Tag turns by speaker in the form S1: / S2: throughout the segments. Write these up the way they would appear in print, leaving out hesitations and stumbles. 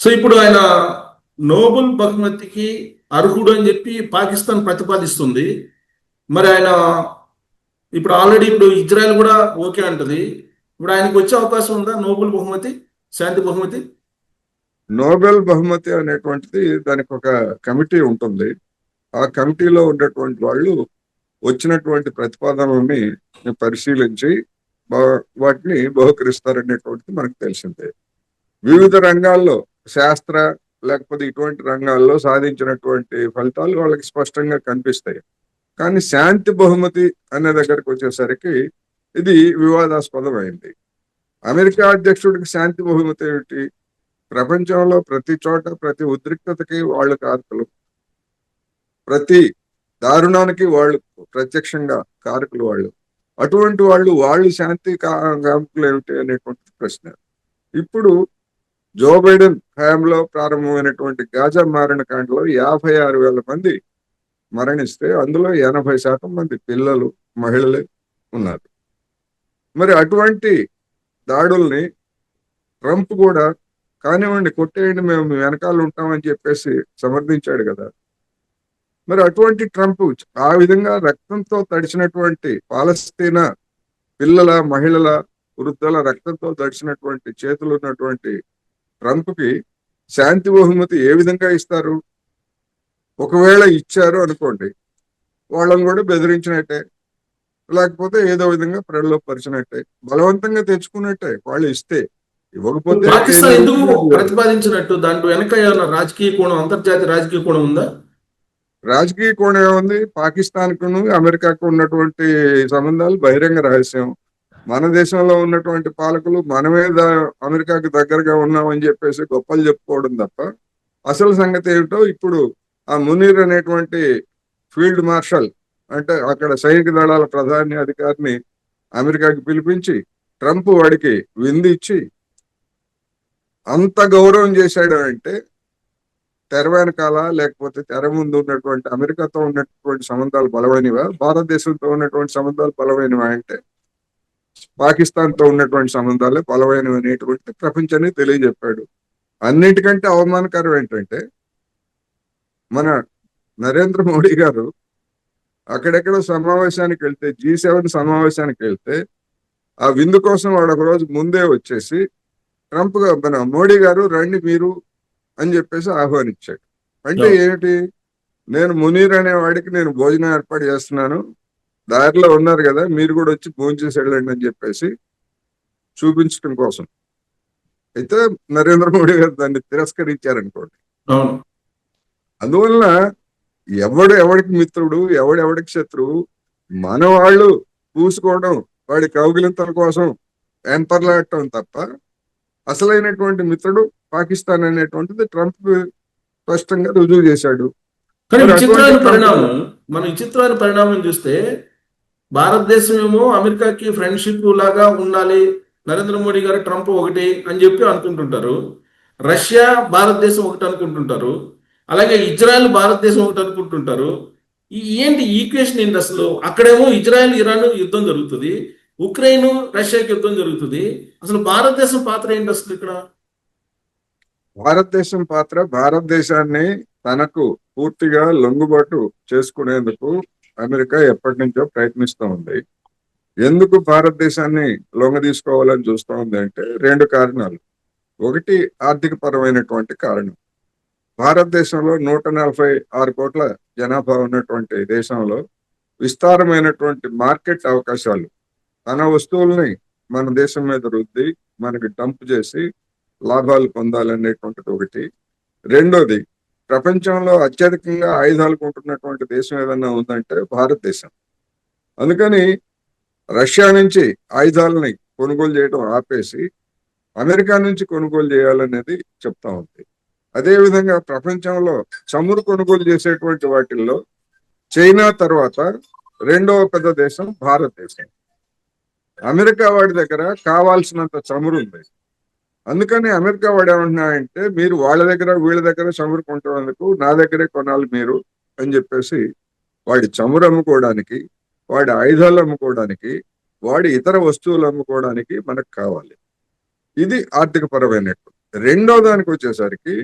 S1: So ఇప్పుడు ఆయన Nobel బహుమతికి అర్హుడు అని చెప్పి పాకిస్తాన్ ప్రతిపాదిస్తుంది. మరి ఆయన ఇప్పుడు ఆల్రెడీ ఇప్పుడు ఇజ్రాయెల్ కూడా ఓకే అంటది. ఇప్పుడు ఆయనకు వచ్చే అవకాశం ఉందా నోబెల్ బహుమతి, శాంతి బహుమతి?
S2: నోబెల్ బహుమతి అనేటువంటిది దానికి ఒక కమిటీ ఉంటుంది. ఆ కమిటీలో ఉన్నటువంటి వాళ్ళు వచ్చినటువంటి ప్రతిపాదనల్ని పరిశీలించి వాటిని బహుకరిస్తారనేటువంటిది మనకు తెలిసిందే. వివిధ రంగాల్లో శాస్త్ర లేకపోతే ఇటువంటి రంగాల్లో సాధించినటువంటి ఫలితాలు వాళ్ళకి స్పష్టంగా కనిపిస్తాయి. కానీ శాంతి బహుమతి అనే దగ్గరకు వచ్చేసరికి ఇది వివాదాస్పదమైంది. అమెరికా అధ్యక్షుడికి శాంతి బహుమతి ఏమిటి? ప్రపంచంలో ప్రతి చోట ప్రతి ఉద్రిక్తతకి వాళ్ళు కారకులు, ప్రతి దారుణానికి వాళ్ళు ప్రత్యక్షంగా కారకులు. అటువంటి వాళ్ళు శాంతి కారకులు ఏమిటి అనేటువంటి ప్రశ్న. ఇప్పుడు జో బైడెన్ హయాంలో ప్రారంభమైనటువంటి గాజా మారణ కాండలో 56,000 మంది మరణిస్తే అందులో 80% మంది పిల్లలు, మహిళలే ఉన్నారు. మరి అటువంటి దాడుల్ని ట్రంప్ కూడా కానివ్వండి, కొట్టేయండి, మేము వెనకాల ఉంటామని చెప్పేసి సమర్థించాడు కదా. మరి అటువంటి ట్రంప్ ఆ విధంగా రక్తంతో తడిచినటువంటి పాలస్తీనా పిల్లల, మహిళల, వృద్ధుల రక్తంతో తడిచినటువంటి చేతులు ఉన్నటువంటి ట్రంప్కి శాంతి బహుమతి ఏ విధంగా ఇస్తారు? ఒకవేళ ఇచ్చారు అనుకోండి, వాళ్ళని కూడా బెదిరించినట్టే, లేకపోతే ఏదో విధంగా ప్రలోభపరిచినట్టే, బలవంతంగా తెచ్చుకున్నట్టే. వాళ్ళు ఇస్తే. ఇవ్వకపోతే
S1: పాకిస్తాన్ ఎందుకు ప్రతిపాదించినట్టు దాంట్లో వెనక ఏమైనా రాజకీయ కోణం, అంతర్జాతీయ రాజకీయ కోణం ఉందా?
S2: రాజకీయ కోణం ఏముంది? పాకిస్తాన్కును అమెరికాకు ఉన్నటువంటి సంబంధాలు బహిరంగ రహస్యం. మన దేశంలో ఉన్నటువంటి పాలకులు మనమే అమెరికాకు దగ్గరగా ఉన్నామని చెప్పేసి గొప్పలు చెప్పుకోవడం తప్ప అసలు సంగతి ఏమిటో ఇప్పుడు ఆ మునీర్ అనేటువంటి ఫీల్డ్ మార్షల్, అంటే అక్కడ సైనిక దళాల ప్రధాని అధికారిని అమెరికాకి పిలిపించి ట్రంప్ వాడికి విందిచ్చి అంత గౌరవం చేశాడు. అంటే తెర వెనకాల లేకపోతే తెర ముందు ఉన్నటువంటి అమెరికాతో ఉన్నటువంటి సంబంధాలు బలమైనవా, భారతదేశంతో ఉన్నటువంటి సంబంధాలు బలమైనవా అంటే పాకిస్తాన్తో ఉన్నటువంటి సంబంధాలే బలమైనవి అనేటువంటి ప్రపంచానికి తెలియజెప్పాడు. అన్నిటికంటే అవమానకరం ఏంటంటే మన నరేంద్ర మోడీ గారు అక్కడెక్కడ సమావేశానికి వెళ్తే, G7 సమావేశానికి వెళ్తే ఆ విందు కోసం వాడు ఒక రోజు ముందే వచ్చేసి ట్రంప్ మన మోడీ గారు రండి మీరు అని చెప్పేసి ఆహ్వానించాడు. అంటే ఏమిటి? నేను మునీర్ అనే వాడికి నేను భోజనం ఏర్పాటు చేస్తున్నాను, దారిలో ఉన్నారు కదా, మీరు కూడా వచ్చి భోజనం చేసి వెళ్ళండి అని చెప్పేసి చూపించడం కోసం. అయితే నరేంద్ర మోడీ గారు దాన్ని తిరస్కరించారనుకోండి. అందువల్ల ఎవడికి మిత్రుడు, ఎవడికి శత్రువు, మన వాళ్ళు పూసుకోవడం, వాడి కౌగిలింతల కోసం వెంపర్లాడటం తప్ప అసలైనటువంటి మిత్రుడు పాకిస్తాన్ అనేటువంటిది ట్రంప్ స్పష్టంగా రుజువు చేశాడు.
S1: కానీ విచిత్రమైన పరిణామం చూస్తే భారతదేశం ఏమో అమెరికాకి ఫ్రెండ్షిప్ లాగా ఉండాలి, నరేంద్ర మోడీ గారు ట్రంప్ ఒకటి అని చెప్పి అనుకుంటుంటారు. రష్యా భారతదేశం ఒకటి అనుకుంటుంటారు. అలాగే ఇజ్రాయెల్ భారతదేశం ఒకటి అనుకుంటుంటారు. ఏంటి ఈక్వేషన్ ఏంటి అసలు? అక్కడేమో ఇజ్రాయెల్ ఇరాన్ యుద్ధం జరుగుతుంది, ఉక్రెయిన్ రష్యాకి యుద్ధం జరుగుతుంది. అసలు భారతదేశం పాత్ర ఏంటి అసలు ఇక్కడ?
S2: భారతదేశం పాత్ర, భారతదేశాన్ని తనకు పూర్తిగా లొంగుబాటు చేసుకునేందుకు అమెరికా ఎప్పటి నుంచో ప్రయత్నిస్తూ ఉంది. ఎందుకు భారతదేశాన్ని లొంగ తీసుకోవాలని చూస్తూ ఉంది అంటే 2 కారణాలు. ఒకటి ఆర్థిక పరమైనటువంటి కారణం. భారతదేశంలో 146 కోట్ల జనాభా ఉన్నటువంటి దేశంలో విస్తారమైనటువంటి మార్కెట్ అవకాశాలు, తన వస్తువుల్ని మన దేశం మీద రుద్ది మనకి డంప్ చేసి లాభాలు పొందాలనేటువంటిది ఒకటి. రెండోది, ప్రపంచంలో అత్యధికంగా ఆయుధాలు కొంటున్నటువంటి దేశం ఏదన్నా ఉందంటే భారతదేశం. అందుకని రష్యా నుంచి ఆయుధాలని కొనుగోలు చేయడం ఆపేసి అమెరికా నుంచి కొనుగోలు చేయాలనేది చెప్తా ఉంది. అదేవిధంగా ప్రపంచంలో చమురు కొనుగోలు చేసేటువంటి వాటిల్లో చైనా తర్వాత 2వ పెద్ద దేశం భారతదేశం. అమెరికా వాడి దగ్గర కావాల్సినంత చమురు ఉంది. అందుకని అమెరికా వాడు ఏమంటున్నాడంటే, మీరు వాళ్ళ దగ్గర వీళ్ళ దగ్గర చమురు కొంటున్నందుకు నా దగ్గరే కొనాలి మీరు అని చెప్పేసి వాడి చమురు అమ్ముకోవడానికి, వాడి ఆయుధాలు అమ్ముకోవడానికి, వాడి ఇతర వస్తువులు అమ్ముకోవడానికి మనకు కావాలి. ఇది ఆర్థిక పరమైనటువంటి. రెండో దానికి వచ్చేసరికి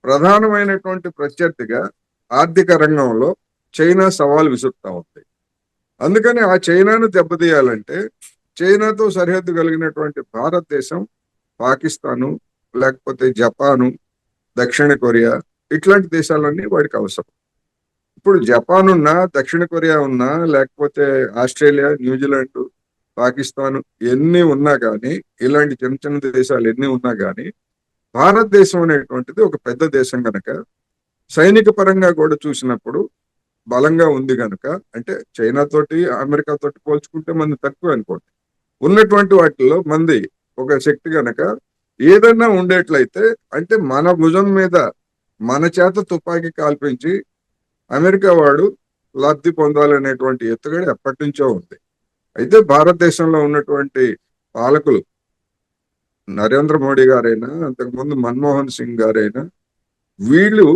S2: ప్రధానమైనటువంటి ప్రత్యర్థిగా ఆర్థిక రంగంలో చైనా సవాల్ విసురుతా ఉంది. అందుకని ఆ చైనాను దెబ్బతీయాలంటే చైనాతో సరిహద్దు కలిగినటువంటి భారతదేశం, పాకిస్తాను, లేకపోతే జపాను, దక్షిణ కొరియా ఇట్లాంటి దేశాలన్నీ వాడికి అవసరం. ఇప్పుడు జపాన్ ఉన్నా, దక్షిణ కొరియా ఉన్నా, లేకపోతే ఆస్ట్రేలియా, న్యూజిలాండ్, పాకిస్తాన్ ఎన్ని ఉన్నా కానీ, ఇలాంటి చిన్న చిన్న దేశాలు ఎన్ని ఉన్నా కానీ, భారతదేశం అనేటువంటిది ఒక పెద్ద దేశం కనుక సైనిక పరంగా కూడా చూసినప్పుడు బలంగా ఉంది కనుక, అంటే చైనా తోటి అమెరికా తోటి పోల్చుకుంటే మంది తక్కువ అనుకోండి, ఉన్నటువంటి వాటిల్లో మంది ఒక శక్తి కనుక ఏదన్నా ఉండేట్లయితే, అంటే మన భుజం మీద మన చేత తుపాకీ కాల్పించి అమెరికా వాడు లబ్ధి పొందాలనేటువంటి ఎత్తుగడ ఎప్పటి నుంచో ఉంది. అయితే భారతదేశంలో ఉన్నటువంటి పాలకులు నరేంద్ర మోడీ గారైనా, అంతకుముందు మన్మోహన్ సింగ్ గారైనా, వీళ్ళు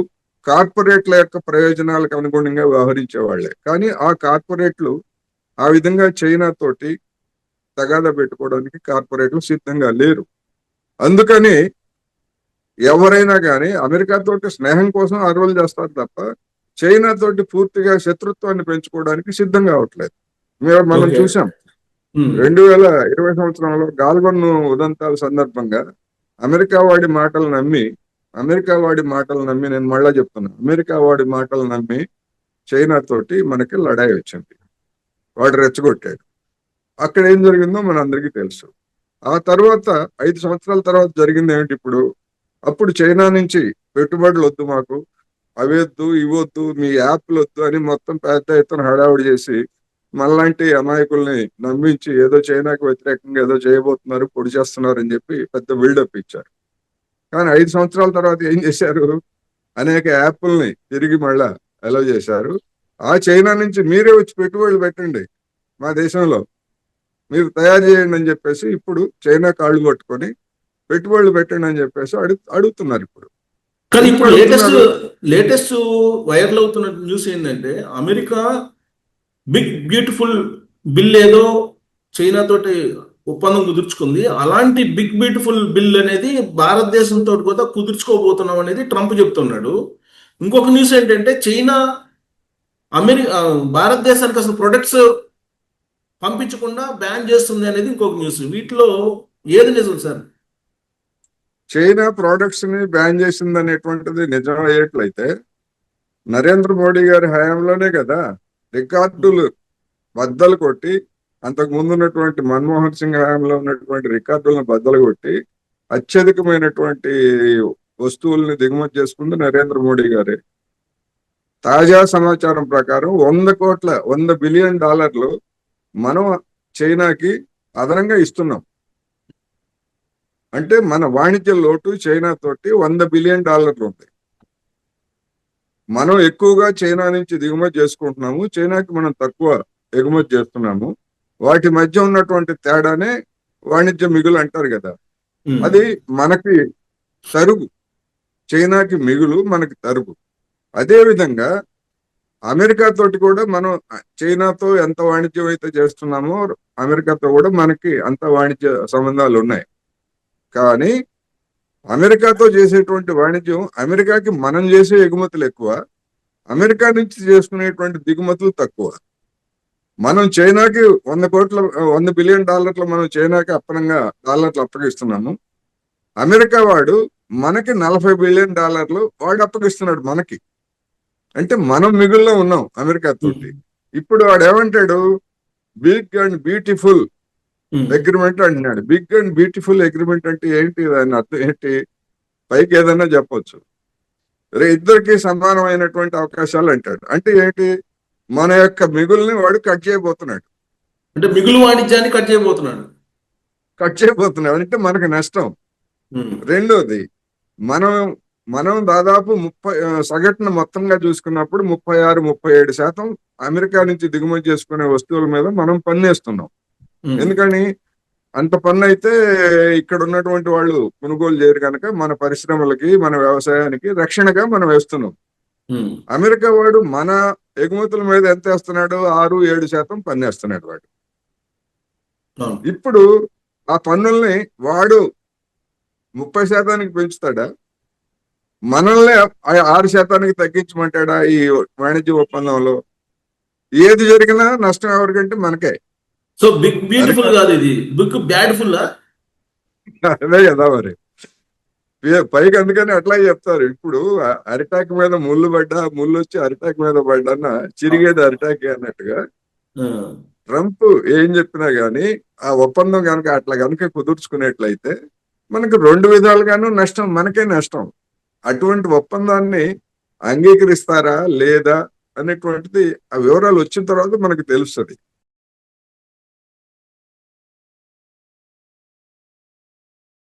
S2: కార్పొరేట్ల యొక్క ప్రయోజనాలకు అనుగుణంగా వ్యవహరించే వాళ్ళే. కానీ ఆ కార్పొరేట్లు ఆ విధంగా చైనా తోటి తగాదా పెట్టుకోవడానికి కార్పొరేట్లు సిద్ధంగా లేరు. అందుకని ఎవరైనా కానీ అమెరికా తోటి స్నేహం కోసం అరువులు చేస్తారు తప్ప చైనా తోటి పూర్తిగా శత్రుత్వాన్ని పెంచుకోవడానికి సిద్ధం కావట్లేదు. మనం
S1: ఓకే.
S2: చూసాం 2020 సంవత్సరంలో గాల్వన్ ఉదంతాల సందర్భంగా అమెరికా వాడి మాటలు నమ్మి నేను మళ్ళా చెప్తున్నా, అమెరికా వాడి మాటలు నమ్మి చైనా తోటి మనకి లడాయి వచ్చింది. వాడు రెచ్చగొట్టాడు. అక్కడ ఏం జరిగిందో మనందరికీ తెలుసు. ఆ తర్వాత 5 సంవత్సరాల తర్వాత జరిగింది ఏమిటి ఇప్పుడు? అప్పుడు చైనా నుంచి పెట్టుబడులు వద్దు, మాకు అవి వద్దు, ఇవొద్దు, మీ యాప్లు వద్దు అని మొత్తం పెద్ద ఎత్తున హడావుడి చేసి మనలాంటి అమాయకుల్ని నమ్మించి ఏదో చైనాకు వ్యతిరేకంగా ఏదో చేయబోతున్నారు, పొడి చేస్తున్నారు అని చెప్పి పెద్ద బిల్డప్ ఇచ్చారు. కానీ 5 సంవత్సరాల తర్వాత ఏం చేశారు? అనేక యాప్ల్ని తిరిగి మళ్ళా అలౌ చేశారు. ఆ చైనా నుంచి మీరే వచ్చి పెట్టుబడులు పెట్టండి, మా దేశంలో మీరు తయారు చేయండి అని చెప్పేసి ఇప్పుడు చైనా కాళ్ళు పట్టుకొని పెట్టుబడులు పెట్టండి అని చెప్పేసి అడుగుతున్నారు. ఇప్పుడు
S1: కానీ
S2: ఎందుకు
S1: ఇప్పుడు
S2: అడుగుతున్నారు?
S1: లేటెస్ట్ వైరల్ అవుతున్న న్యూస్ ఏంటంటే అమెరికా బిగ్ బ్యూటిఫుల్ బిల్ ఏదో చైనా తోటి ఒప్పందం కుదుర్చుకుంది. అలాంటి బిగ్ బ్యూటిఫుల్ బిల్ అనేది భారతదేశంతో కూడా కుదుర్చుకోబోతున్నాం అనేది ట్రంప్ చెప్తున్నాడు. ఇంకొక న్యూస్ ఏంటంటే చైనా భారతదేశానికి అసలు ప్రొడక్ట్స్ పంపించకుండా బ్యాన్ చేస్తుంది అనేది ఇంకొక న్యూస్. వీటిలో ఏది నిజం సార్?
S2: చైనా ప్రోడక్ట్స్ ని బ్యాన్ చేసింది అనేటువంటిది నిజం అయ్యేట్లయితే నరేంద్ర మోడీ గారి హయాంలోనే కదా రికార్డులు బద్దలు కొట్టి, అంతకు ముందు ఉన్నటువంటి మన్మోహన్ సింగ్ హయాంలో ఉన్నటువంటి రికార్డులను బద్దలు కొట్టి అత్యధికమైనటువంటి వస్తువుల్ని దిగుమతి చేసుకుంది నరేంద్ర మోడీ గారే. తాజా సమాచారం ప్రకారం 100 బిలియన్ డాలర్లు మనం చైనాకి అదనంగా ఇస్తున్నాం. అంటే మన వాణిజ్య లోటు చైనా తోటి 100 బిలియన్ డాలర్లు ఉంది. మనం ఎక్కువగా చైనా నుంచి దిగుమతి చేసుకుంటున్నాము, చైనాకి మనం తక్కువ ఎగుమతి చేస్తున్నాము. వాటి మధ్య ఉన్నటువంటి తేడానే వాణిజ్య మిగులు అంటారు కదా. అది మనకి తరుగు, చైనాకి మిగులు, మనకి తరుగు. అదే విధంగా అమెరికా తోటి కూడా మనం చైనాతో ఎంత వాణిజ్యం అయితే చేస్తున్నామో అమెరికాతో కూడా మనకి అంత వాణిజ్య సంబంధాలు ఉన్నాయి. కానీ అమెరికాతో చేసేటువంటి వాణిజ్యం, అమెరికాకి మనం చేసే ఎగుమతులు ఎక్కువ, అమెరికా నుంచి చేసుకునేటువంటి దిగుమతులు తక్కువ. మనం చైనాకి 100 బిలియన్ డాలర్లు మనం చైనాకి అప్పనంగా డాలర్లు అప్పగిస్తున్నాము. అమెరికా వాడు మనకి 40 బిలియన్ డాలర్లు వాడు అప్పగిస్తున్నాడు మనకి. అంటే మనం మిగుల్లో ఉన్నాం అమెరికా తోటి. ఇప్పుడు వాడు ఏమంటాడు? బిగ్ అండ్ బ్యూటిఫుల్ అగ్రిమెంట్ అంటున్నాడు. బిగ్ అండ్ బ్యూటిఫుల్ అగ్రిమెంట్ అంటే ఏంటి? దాని అర్థం ఏంటి? పైకి ఏదన్నా చెప్పొచ్చు, ఇద్దరికి సమానమైనటువంటి అవకాశాలు అంటాడు. అంటే ఏంటి? మన యొక్క మిగుల్ని వాడు కట్ చేయబోతున్నాడు.
S1: అంటే మిగులు వాణిజ్యాన్ని కట్ చేయబోతున్నాడు
S2: అంటే మనకు నష్టం. రెండోది, మనం దాదాపు 30 సగటున మొత్తంగా చూసుకున్నప్పుడు 36-37% అమెరికా నుంచి దిగుమతి చేసుకునే వస్తువుల మీద మనం పన్నేస్తున్నాం. ఎందుకని అంత పన్ను అయితే ఇక్కడ ఉన్నటువంటి వాళ్ళు కొనుగోలు చేయరు కనుక మన పరిశ్రమలకి, మన వ్యవసాయానికి రక్షణగా మనం వేస్తున్నాం. అమెరికా వాడు మన ఎగుమతుల మీద ఎంత వేస్తున్నాడు? 6-7% పన్నేస్తున్నాడు వాడు. ఇప్పుడు ఆ పన్నుల్ని వాడు 30% పెంచుతాడా? మనల్ని 6% తగ్గించమంటాడా ఈ వాణిజ్య ఒప్పందంలో? ఏది జరిగినా నష్టం ఎవరికంటే మనకే.
S1: సో బిగ్ బ్యూటిఫుల్
S2: అమెరికా
S1: కాదు ఇది, బిగ్ బ్యాడ్ఫుల్.
S2: అదే కదా మరి. పైకి అందుకని అట్లా చెప్తారు. ఇప్పుడు అరిటాకు మీద ముళ్ళు పడ్డా, ముళ్ళు వచ్చి అరిటాకు మీద పడ్డా చిరిగేది అరిటాకే అన్నట్టుగా ట్రంప్ ఏం చెప్పినా గానీ ఆ ఒప్పందం కనుక అట్లా కనుక కుదుర్చుకునేట్లయితే మనకు 2 విధాలుగాను నష్టం, మనకే నష్టం. అటువంటి ఒప్పందాన్ని అంగీకరిస్తారా లేదా అనేటువంటిది ఆ వివరాలు వచ్చిన తర్వాత మనకు తెలుస్తుంది.